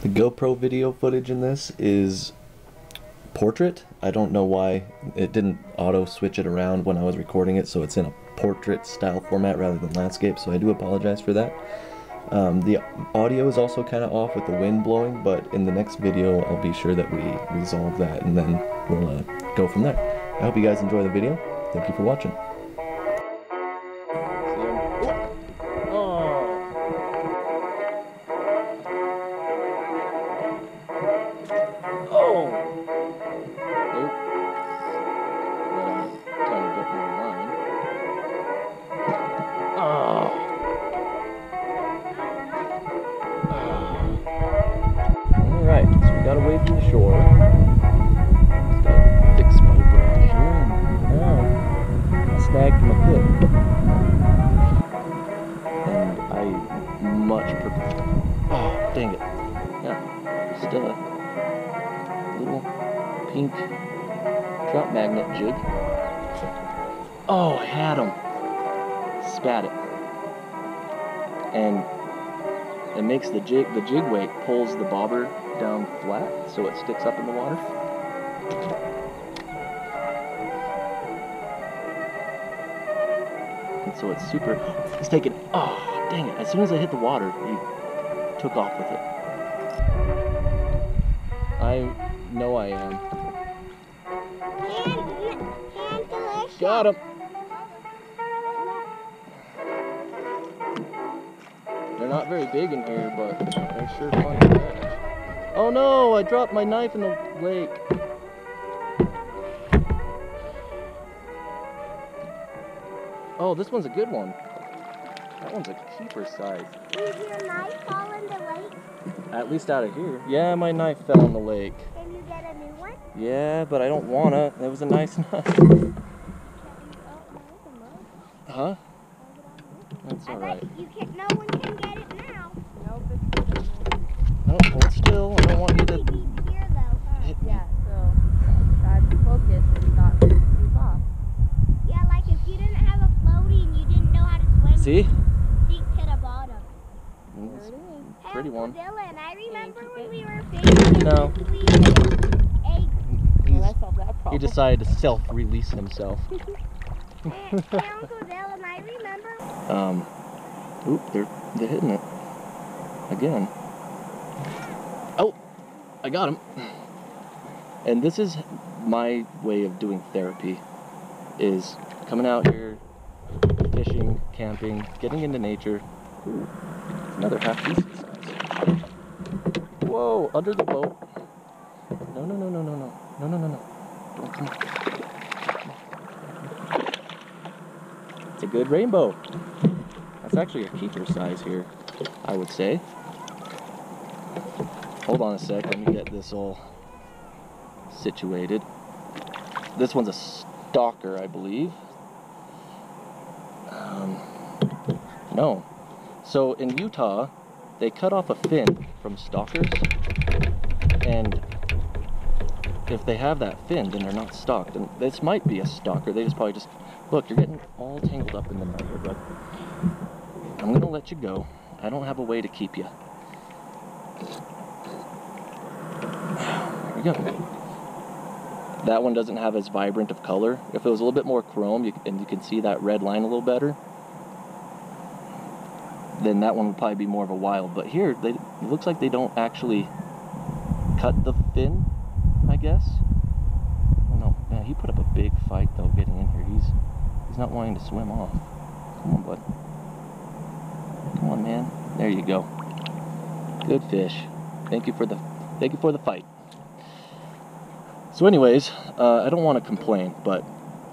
The GoPro video footage in this is portrait. I don't know why it didn't auto switch it around when I was recording it, so it's in a portrait style format rather than landscape, so I do apologize for that. The audio is also kind of off with the wind blowing, but in the next video I'll be sure that we resolve that, and then we'll go from there. I hope you guys enjoy the video. Thank you for watching. Alright, so we got away from the shore. Just got a thick spotted brown here, and now I snagged my pit. And I much prefer. Oh, dang it. Yeah, still a little pink trout magnet jig. Oh, I had him. Spat it. And it makes the jig weight pulls the bobber down flat so it sticks up in the water. And so it's super, it's taking, oh dang it, as soon as I hit the water, he took off with it. I know I am. Got him. They're not very big in here, but they're sure fun to catch. Oh no, I dropped my knife in the lake. Oh, this one's a good one. That one's a keeper size. Did your knife fall in the lake? At least out of here. Yeah, my knife fell in the lake. Can you get a new one? Yeah, but I don't wanna. That was a nice knife. Huh? That's alright. You can't, no one can get it now. Nope, it's No, hold still. I don't want you to Here though. hit me. yeah, so that's focus and not move off. Yeah, like if you didn't have a floaty and you didn't know how to swim, See? sink to the bottom. It's There it is. pretty one. Dylan, I remember when we were fishing. No. We ate eggs. Well, I solved that He problem. decided to self-release himself. And Uncle Dylan, I remember. Oop, they're hitting it again. Oh, I got him. And this is my way of doing therapy, is coming out here, fishing, camping, getting into nature. Ooh, another half decent size. Whoa, under the boat. No, no, no, no, no, no, no, no, no, no. Don't come on. It's a good rainbow. That's actually a keeper size here, I would say. Hold on a sec, let me get this all situated. This one's a stalker, I believe. No. So in Utah, they cut off a fin from stalkers, and if they have that fin, then they're not stalked. And this might be a stalker. They just probably just, look, you're getting all tangled up in the net here, bud. I'm gonna let you go. I don't have a way to keep you. There we go. That one doesn't have as vibrant of color. If it was a little bit more chrome, and you can see that red line a little better, then that one would probably be more of a wild. But here, it looks like they don't actually cut the fin, I guess. Oh no, man, he put up a big fight though getting in here. He's not wanting to swim off. Come on, bud. Come on, man. There you go. Good fish. Thank you for the fight. So anyways, I don't want to complain, but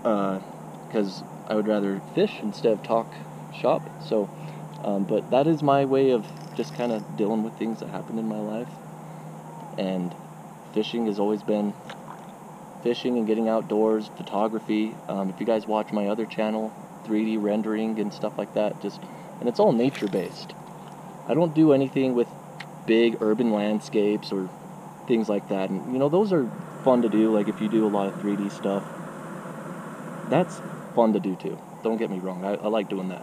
because I would rather fish instead of talk shop. So, but that is my way of just kind of dealing with things that happen in my life. And fishing has always been fishing and getting outdoors, photography. If you guys watch my other channel, 3D rendering and stuff like that, and it's all nature based. I don't do anything with big urban landscapes or things like that. And you know, those are fun to do. Like if you do a lot of 3D stuff, that's fun to do too. Don't get me wrong, I like doing that.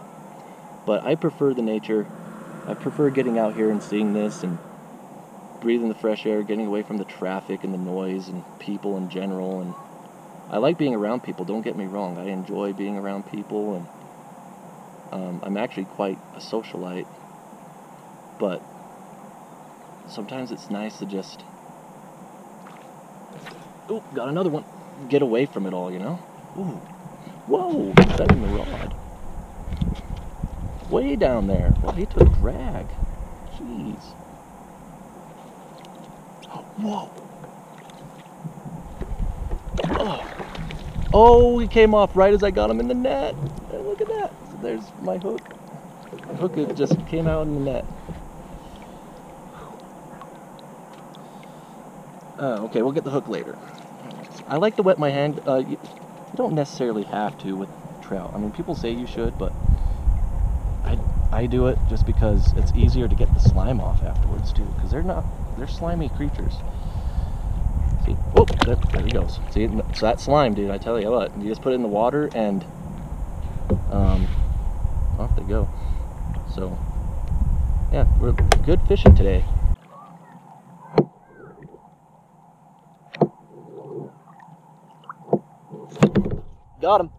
But I prefer the nature. I prefer getting out here and seeing this and breathing the fresh air, getting away from the traffic and the noise and people in general. And I like being around people, don't get me wrong. I enjoy being around people, and I'm actually quite a socialite. But sometimes it's nice to just, oh, got another one, get away from it all, you know? Ooh, whoa, setting the rod. Way down there. Well, he took drag. Jeez. Whoa. Oh, he came off right as I got him in the net. Hey, look at that. There's my hook. My hook just came out in the net. Okay, we'll get the hook later. I like to wet my hand. You don't necessarily have to with trout. I mean, people say you should, but I do it just because it's easier to get the slime off afterwards too, because they're slimy creatures. See, oh, there he goes. See, it's that slime, dude. I tell you what, you just put it in the water and off they go. So yeah, we're good fishing today. Got him.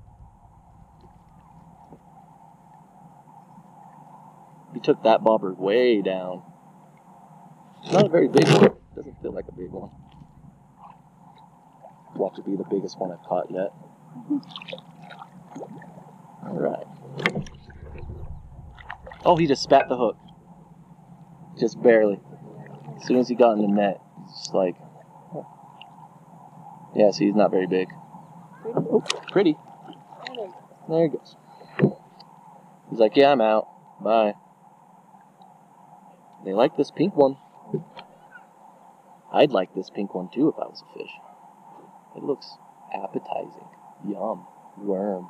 He took that bobber way down. Not a very big one. Doesn't feel like a big one. Watch it be the biggest one I've caught yet. Alright. Oh, he just spat the hook. Just barely. As soon as he got in the net, it's just like... Oh. Yeah, see, he's not very big. Oh, pretty. There he goes. He's like, yeah, I'm out. Bye. They like this pink one. I'd like this pink one too if I was a fish. It looks appetizing. Yum. Worm.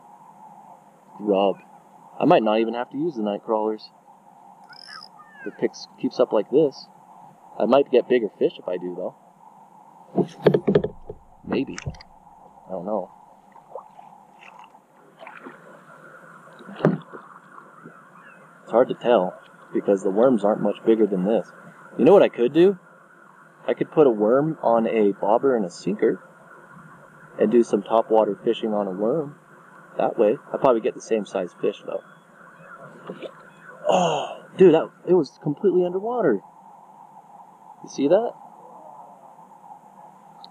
Grub. I might not even have to use the night crawlers. If it keeps up like this. I might get bigger fish if I do though. Maybe. I don't know. It's hard to tell because the worms aren't much bigger than this. You know what I could do? I could put a worm on a bobber and a sinker and do some topwater fishing on a worm. That way, I'd probably get the same size fish though. Oh, dude, it was completely underwater. You see that?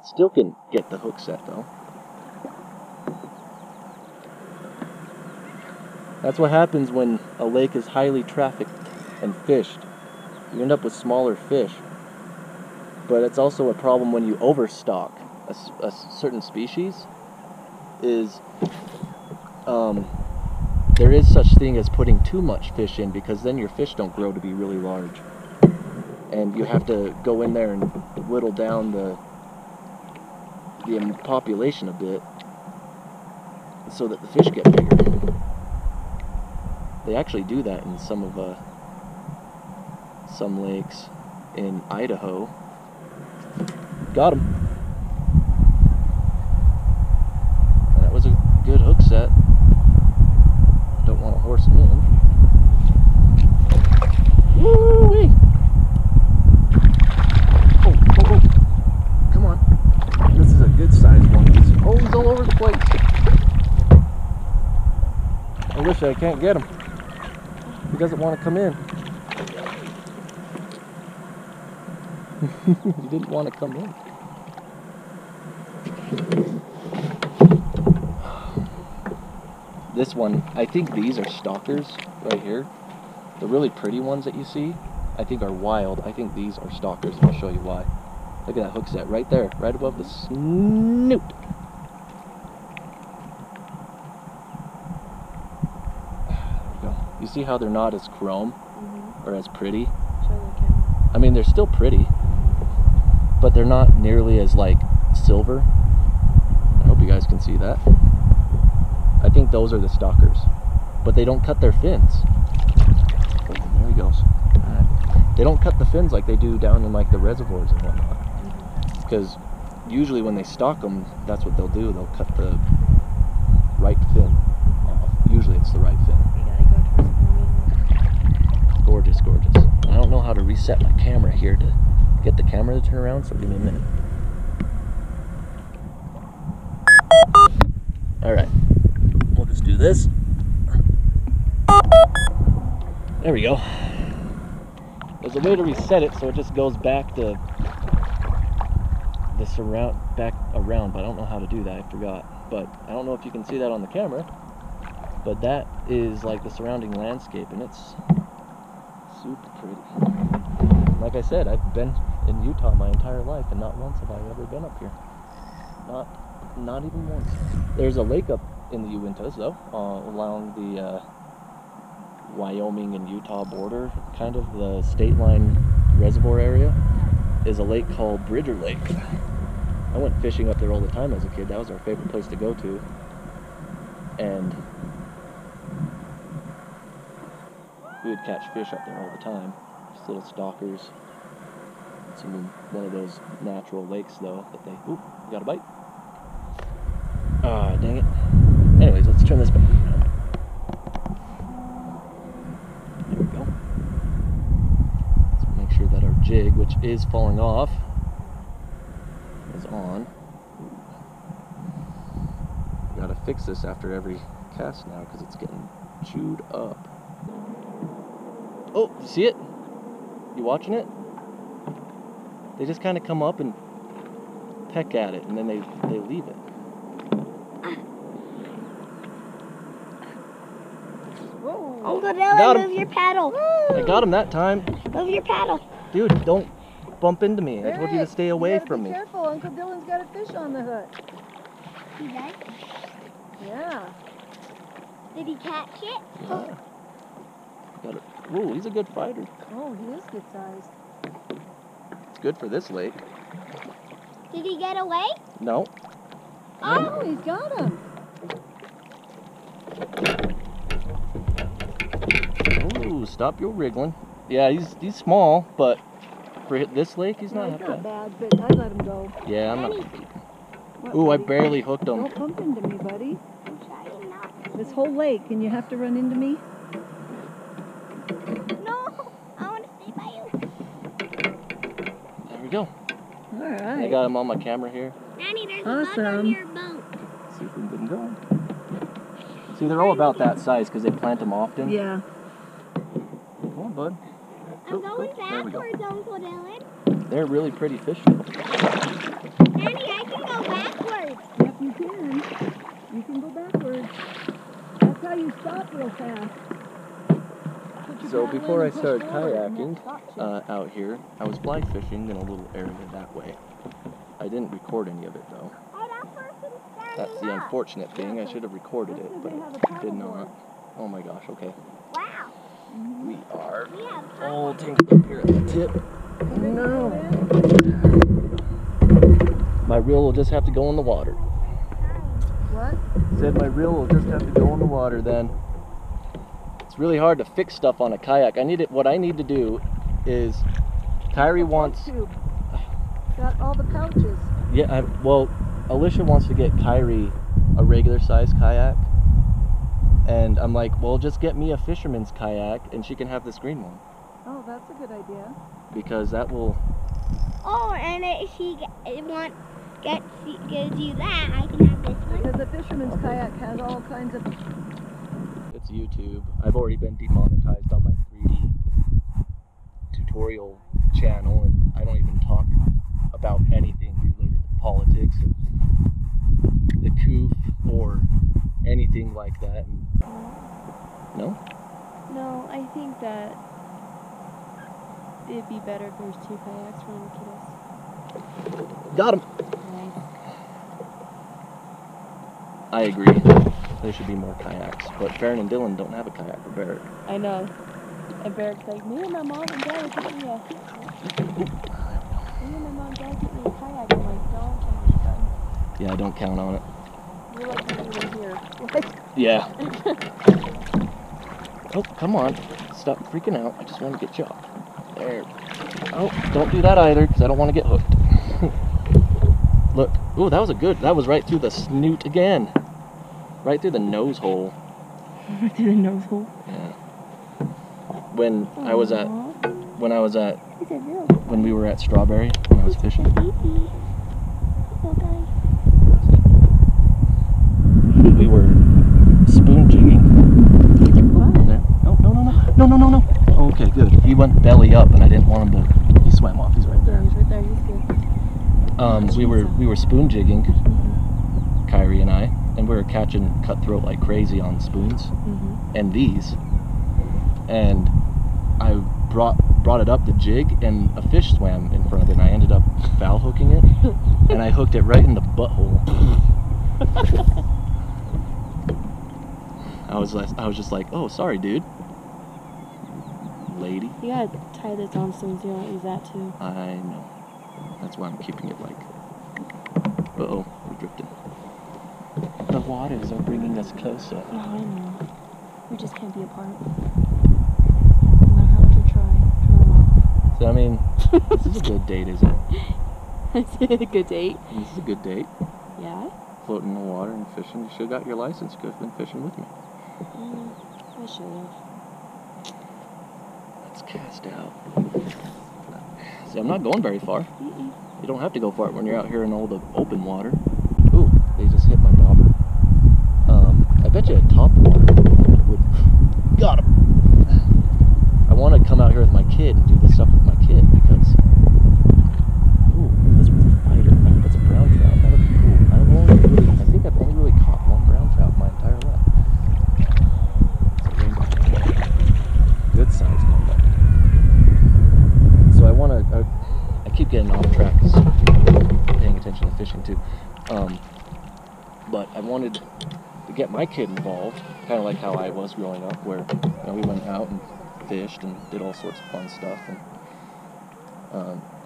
Still can get the hook set though. That's what happens when a lake is highly trafficked and fished. You end up with smaller fish. But it's also a problem when you overstock a certain species. There is such thing as putting too much fish in, because then your fish don't grow to be really large. And you have to go in there and whittle down the population a bit so that the fish get bigger. They actually do that in some lakes in Idaho. Got him. That was a good hook set. Don't want to horse him in. Woo-wee! Oh. Come on. This is a good sized one. He's all over the place. I wish I can't get him. He doesn't want to come in. He didn't want to come in. This one, I think these are stalkers right here. The really pretty ones that you see, I think are wild. I think these are stalkers, and I'll show you why. Look at that hook set right there, right above the snoot. There we go. You see how they're not as chrome or as pretty? I mean, they're still pretty, but they're not nearly as like silver. I hope you guys can see that. I think those are the stalkers, but they don't cut their fins. Oh, there he goes. They don't cut the fins like they do down in like the reservoirs and whatnot. Because usually when they stalk them, that's what they'll do. They'll cut the right fin off. Usually it's the right fin. You gotta go towards the Gorgeous, gorgeous. I don't know how to reset my camera here to get the camera to turn around, so give me a minute. Alright, we'll just do this. There we go. There's a way to reset it so it just goes back to the back around, but I don't know how to do that, I forgot. But I don't know if you can see that on the camera, but that is like the surrounding landscape, and it's super pretty. Like I said, I've been in Utah my entire life, and not once have I ever been up here. Not even once. There's a lake up in the Uintahs, though, along the Wyoming and Utah border, kind of the state line reservoir area, is a lake called Bridger Lake. I went fishing up there all the time as a kid. That was our favorite place to go to. And we would catch fish up there all the time. Just little stalkers. It's in one of those natural lakes, though, that they... Ooh, you got a bite? Ah, dang it. Anyways, let's turn this back around. There we go. Let's make sure that our jig, which is falling off, is on. Gotta fix this after every cast now because it's getting chewed up. Oh, you see it? You watching it? They just kind of come up and peck at it, and then they leave it. Uncle Dylan, move your paddle. I got him that time. Move your paddle. Dude, don't bump into me. I told you to stay away from me. Be careful, Uncle Dylan's got a fish on the hook. He does? Yeah. Did he catch it? Yeah. Got it. Whoa, he's a good fighter. Oh, he is good sized. It's good for this lake. Did he get away? No. Oh, he's got him. Ooh, stop your wriggling. Yeah, he's small, but for this lake, he's not He's that not bad. bad, but I let him go. Yeah, I'm not. What, Ooh, I buddy? barely hooked him. Don't bump into me, buddy. I'm trying not to. This whole lake, and you have to run into me? No, I want to stay by you. There we go. All right. I got him on my camera here. Nanny, there's a bug on your boat. See if we can get him going. See, they're all about that size because they plant them often. Yeah. Come on, bud. I'm going There we go. backwards, Uncle Dylan. They're really pretty fish. Nanny, I can go backwards. Yep, you can. You can go backwards. That's how you stop real fast. Put your So paddle before I in and push started forward, and kayaking that stops you. out here, I was fly fishing in a little area that way. I didn't record any of it though. Oh, that person's standing That's the up. unfortunate thing. I should have recorded it, but I did not. Oh my gosh, okay. Wow. We are We have all tangled up here at the tip. No. My reel will just have to go in the water. What? Said my reel will just have to go in the water then. It's really hard to fix stuff on a kayak. What I need to do is, Kyrie wants... Tube. Got all the pouches. Yeah, well, Alicia wants to get Kyrie a regular size kayak. And I'm like, well, just get me a fisherman's kayak and she can have this green one. Oh, that's a good idea. Because that will... Oh, and if she gives you that, I can have this one. Because the fisherman's kayak has all kinds of... It's YouTube. I've already been demonetized on my 3D tutorial channel, and I don't even talk about anything related to politics or the coof or anything like that. No? No, I think that it'd be better if there's two kayaks for the kiddos. Got him! Nice. I agree. There should be more kayaks, but Farron and Dylan don't have a kayak for Barrett. I know. And Barrett's like, me and my mom and dad will get me a... Me and my mom and dad get me a kayak. I'm like, don't count on it, son. Yeah, I don't count on it. You're lucky you were here. Like, Yeah. Oh, come on. Stop freaking out. I just want to get you off. There. Oh, don't do that either, because I don't want to get hooked. Look. Ooh, that was that was right through the snoot again. Right through the nose hole. right through the nose hole. Yeah. When I was at when I was at, He's a real when we were at Strawberry, when I was fishing. baby. Little guy. We were spoon jigging. What? There. No. Oh, okay, good. He went belly up, and I didn't want him to. He swam off. He's right Yeah, there. he's right there. He's good. We were spoon jigging, Kyrie and I, and we were catching cutthroat like crazy on spoons and these. And I brought it up to jig, and a fish swam in front of it, and I ended up foul hooking it, and I hooked it right in the butthole. I was just like, oh, sorry, dude. Lady. You gotta tie this on so you don't use that too. I know. That's why I'm keeping it like. Uh-oh, we're drifting. The waters are bringing us closer. Oh, I know. We just can't be apart. No matter how much we try. So, I mean, this is a good date, isn't it? Is it a good date? This is a good date. Yeah? Floating in the water and fishing. You should have got your license. You could have been fishing with me. I should have. Let's cast out. See, I'm not going very far. You don't have to go far when you're out here in all the open water. Ooh, they just hit my bobber. I bet you a top water would. Got him! I want to come out here with my kid and do this stuff with my kid because. Ooh, this one's a fighter. I think that's a brown trout. That would be cool. I think I've only really caught one brown trout my entire life. It's a rainbow. Good size combo. So I want to. I keep getting off track, paying attention to fishing too. But I wanted to get my kid involved, kind of like how I was growing up, where we went out and fished and did all sorts of fun stuff.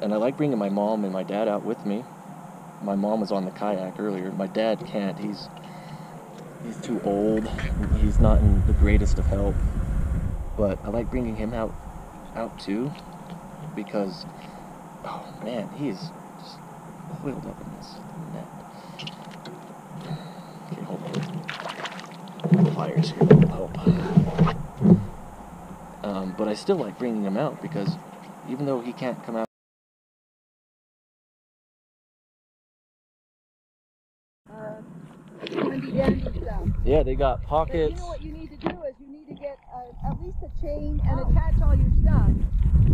And I like bringing my mom and my dad out with me. My mom was on the kayak earlier. My dad can't. He's too old. He's not in the greatest of health. But I like bringing him out too, because oh man, he's just coiled up in this net. Okay, hold on. The fires here will help. But I still like bringing him out because even though he can't come out. Yeah, they got pockets. You know what you need to do is you need to get at least a chain and attach all your stuff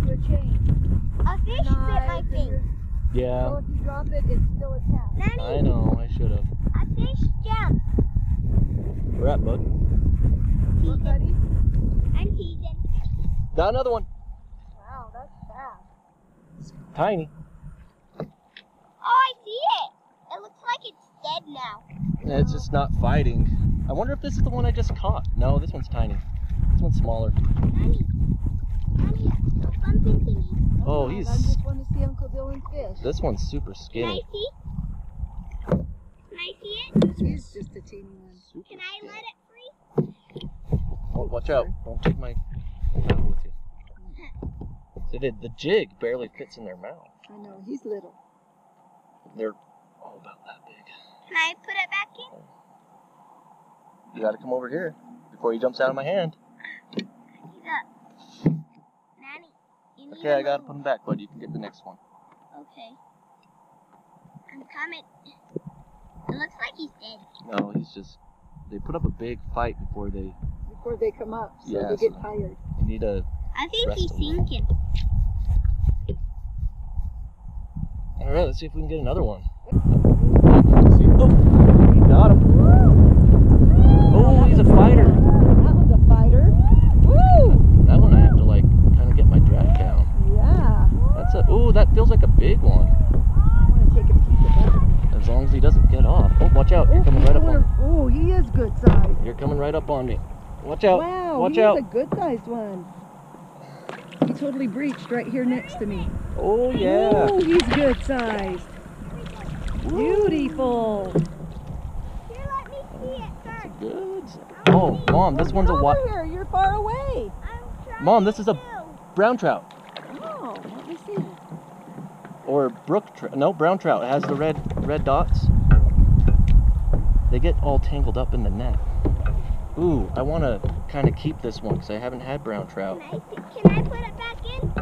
to a chain. A fish bit my thing. Yeah. So if you drop it, it's still attached. Nanny, I know, I should have. a fish jumped. Where at, bud? What, buddy? I'm teasing. Got another one. Wow, that's fast. Tiny. Oh, I see it. It looks like it's dead now. Yeah, it's just not fighting. I wonder if this is the one I just caught. No, this one's tiny. This one's smaller. Nanny, bump into me. Oh, I he's. just want to see Uncle Dylan fish. This one's super Can I skinny. see? Can I see it? He's just a teeny one. Super Can I skinny. let it free? Oh, watch out. Don't take my paddle with you. See, the jig barely fits in their mouth. I know, he's little. They're all about that big. Can I put it back in? You gotta come over here before he jumps out of my hand. He's up. Nanny, you need Okay, I gotta move. put him back, bud. You can get the next one. Okay. I'm coming. It looks like he's dead. No, he's just. They put up a big fight before they come up, so Yeah, they so- get tired. need a. I think Rest he's a little. sinking. All right, let's see if we can get another one. See. Oh, got him. Oh, he's a fighter. That one's a fighter. Woo! That one I have to like kind of get my drag down. Yeah. That's a. Oh, that feels like a big one. I want to take a peek at that. As long as he doesn't get off. Oh, watch out! You're coming right up on me. Oh, he is good size. You're coming right up on me. Watch out! Wow, Watch he out! is a good sized one. He totally breached right here next to me. Oh yeah! Oh, he's good sized. Beautiful. Here, let me see it first. Good. Oh, Mom, this one's a Come what? over here. You're far away. I'm trying Mom, this is a to. brown trout Oh, let me see. or brook trout. No, brown trout. It has the red dots. They get all tangled up in the net. Ooh, I want to kind of keep this one because I haven't had brown trout. Can I put it back in?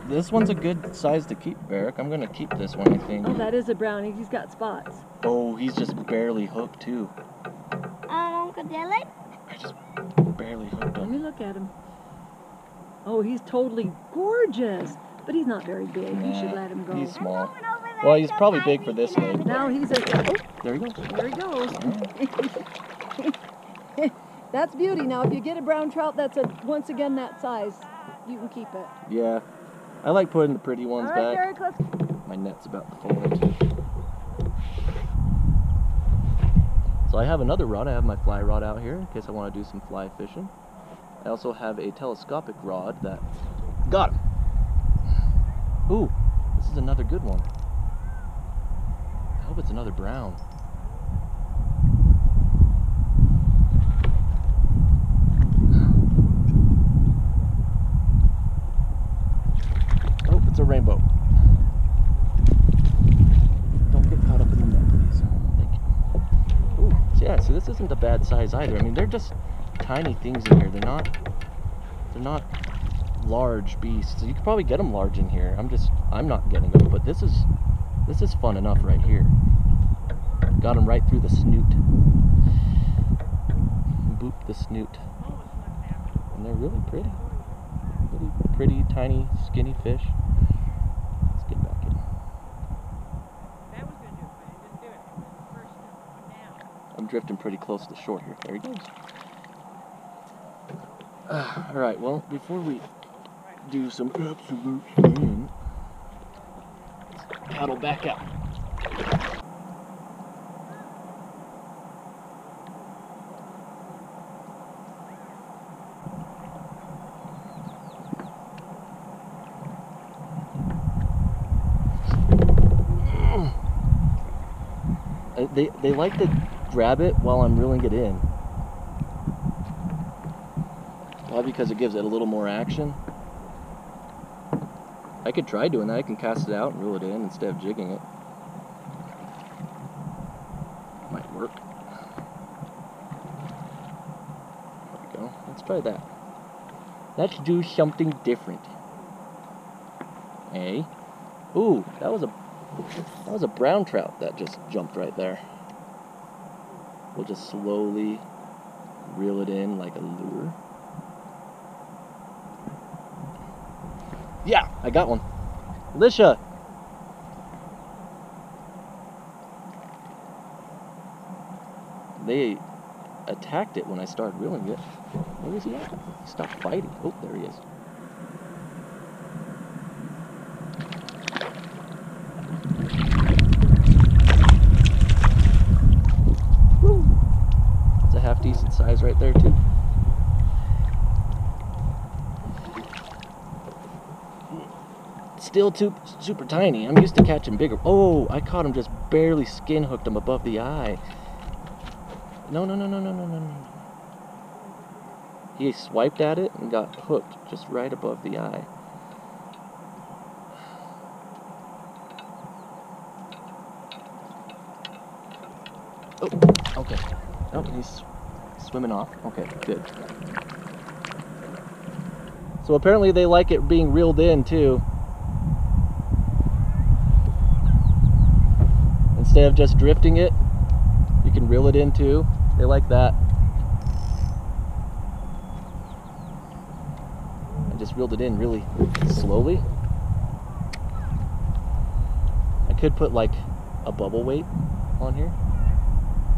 This one's a good size to keep, Barrick. I'm gonna keep this one, I think. Oh, that is a brownie. He's got spots. Oh, he's just barely hooked too. Uncle Dylan? I just barely hooked Let me him. look at him. Oh, he's totally gorgeous. But he's not very big. You should let him go. He's small. Going over there Well, he's so probably tiny big for we this can have lake. it. Now he's a... Oh, There he goes. there he goes. That's beauty. Now, if you get a brown trout that's once again that size, you can keep it. Yeah. I like putting the pretty All ones right, back. Derek, let's... My net's about to fold. So I have another rod. I have my fly rod out here in case I want to do some fly fishing. I also have a telescopic rod that... Got him! Ooh, this is another good one. I hope it's another brown. Oh, it's a rainbow. Don't get caught up in the net, please. Thank you. Ooh, so yeah, so this isn't a bad size either. I mean, they're just tiny things in here. They're not large beasts. You could probably get them large in here. I'm not getting them, but this is fun enough right here. Got them right through the snoot. Boop the snoot. And they're really pretty. Really pretty, tiny, skinny fish. Let's get back in. That was going to do it, but it didn't do it. The first one down. I'm drifting pretty close to shore here. There he goes. Alright, well, before we do some absolute fun, let's paddle back out. They like to grab it while I'm reeling it in. Well, because it gives it a little more action. I could try doing that. I can cast it out and reel it in instead of jigging it. Might work. There we go. Let's try that. Let's do something different. Hey. Ooh, that was a brown trout that just jumped right there. We'll just slowly reel it in like a lure. Yeah, I got one. Alicia! They attacked it when I started reeling it. Where is he at? He stopped fighting. Oh, there he is. Woo! It's a half decent size right there too. Still super tiny. I'm used to catching bigger. Oh, I caught him, just barely skin hooked him above the eye. No. He swiped at it and got hooked just right above the eye. Oh, okay. Oh, he's swimming off. Okay, good. So apparently they like it being reeled in too. Instead of just drifting it, you can reel it in too. They like that. I just reeled it in really slowly. I could put like a bubble weight on here,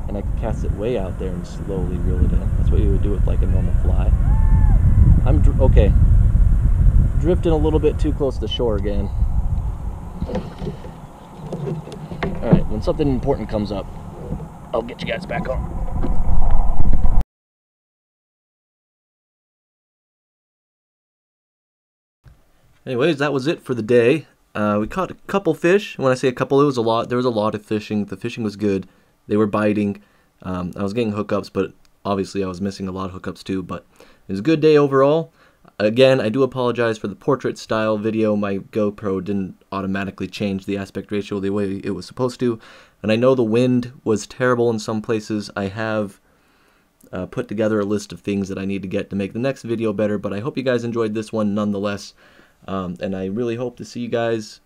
and I could cast it way out there and slowly reel it in. That's what you would do with like a normal fly. Okay. Drifting a little bit too close to shore again. Alright, when something important comes up, I'll get you guys back on. Anyways, that was it for the day. We caught a couple fish. When I say a couple, it was a lot. There was a lot of fishing. The fishing was good. They were biting. I was getting hookups, but obviously I was missing a lot of hookups too. But it was a good day overall. Again, I do apologize for the portrait style video. My GoPro didn't automatically change the aspect ratio the way it was supposed to. And I know the wind was terrible in some places. I have put together a list of things that I need to get to make the next video better, but I hope you guys enjoyed this one nonetheless. And I really hope to see you guys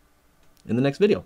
in the next video.